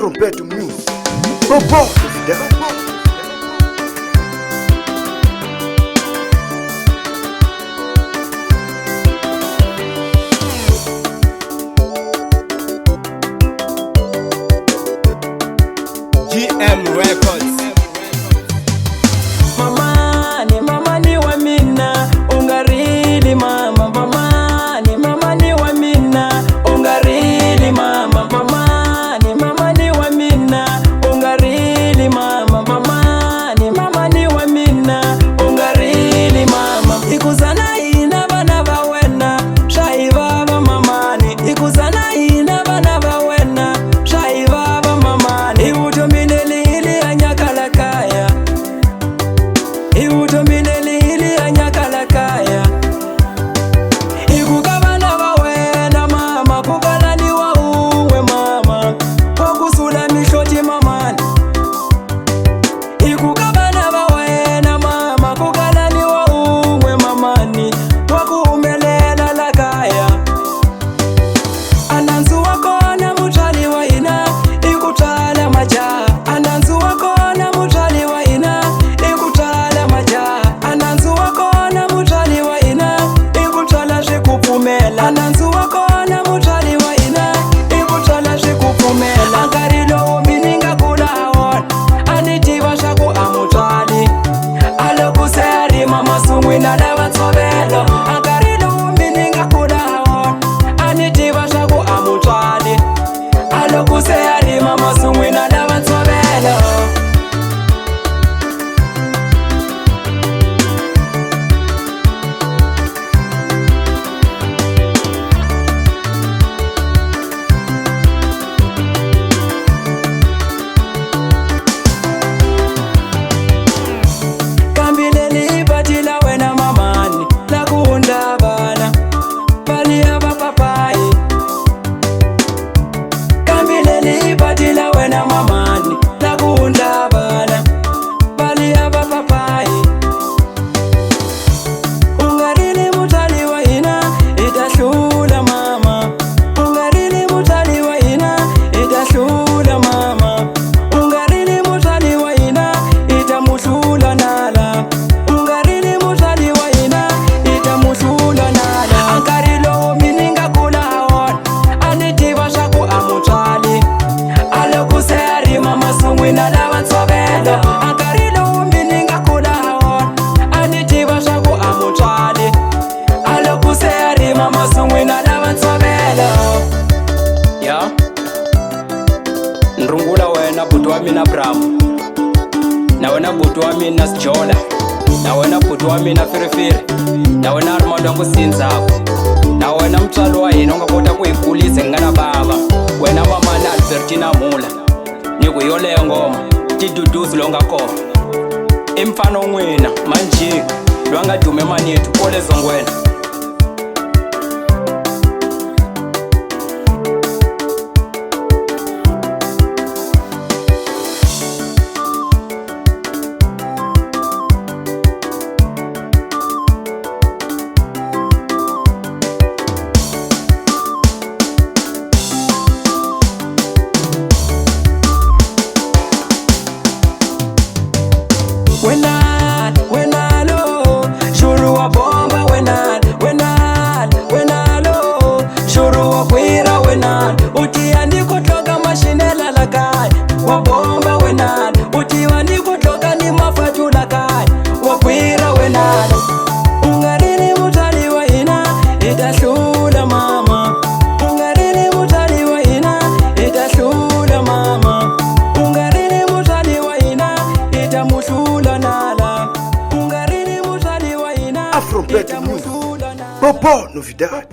Afrobeat Music. Bobo GM Records. Mama ni wa mina ungarili mama. Mama ni wa mina ungarili mama. Mama ni wa mina ungarili mama. Mama ni wa mina ungarili mama. Ikuzana ina bana bawena shaiva ba mamani. Ikuzana ina bana bawena shaiva ba mamani. Iutomineli ili anyakalakaya. Iutomineli ili anyakalakaya. Ikugabana bawena mama. Kugalani wa uwe mama. Wakusula mishoti mamani. Ikugabana bawena mama. Kugalani wa uwe mamani. Wakuumelela lakaya. Ananzu wako na mutali wa ina. Ikutala maja. Ananzu wako na mutali wa ina. Ikutala maja. Ananzu wako na mutali wa ina. Ikutala shikupumela. Ananzu wako na mutali wa ina. Ikutala shikupumela. Angarilo mininga kula hawon. Anitiwa shaku amutali. Alokuseri mama sumwina lewa tsobelo. Angarilo mininga kula hawon. Anitiwa shaku amutali. Alokuseri mama sumwina lewa tsobelo. Kambileli batila wena mamani. Lakunda bana balia bapapai. Kambileli batila wena mamani. Lakunda bana balia bapapai. Ungarili mutali wa ina itashula mama. Ungarili mutali wa ina itashula mama. Ungarili mutali wa ina itamushula nala. Ungarili mutali wa ina itamushula nala. Angarilo mininga kula hawon. Anitiwa shaku amutali. Alokuseri mama sumwina lawa tsobelo. Angarilo mininga kula hawon. Anitiwa shaku amutali. Alokuseri mama sumwina lawa tsobelo. Ya Nrungula wena butu wa mina Bramu. Na wena butu wa mina Sjola. Na wena butu wa mina Firifiri. Na wena Armando wangu Sinzaku. Na wena mtalo wa hina ungakota kuikulise ngana baba. Wena mama na Albertina Mula. Niku yole ngoma tiduduzi longa koma. Imfano ngwina manjika lwanga dume manitu ole zongwena. Wenalo shuru wa bomba wenalo shuru wa kwira utiani kutoka mashinela lakai wa bomba utiani kutoka ni mafaju lakai wa kwira ungarili mutali wa ina itashula mama. Ungarili mutali wa ina itashula mama. Ungarili mutali wa ina itamushula nala. Ungarili mutali wa ina Afrobeat Music. itamushula nala. Bobo novidade.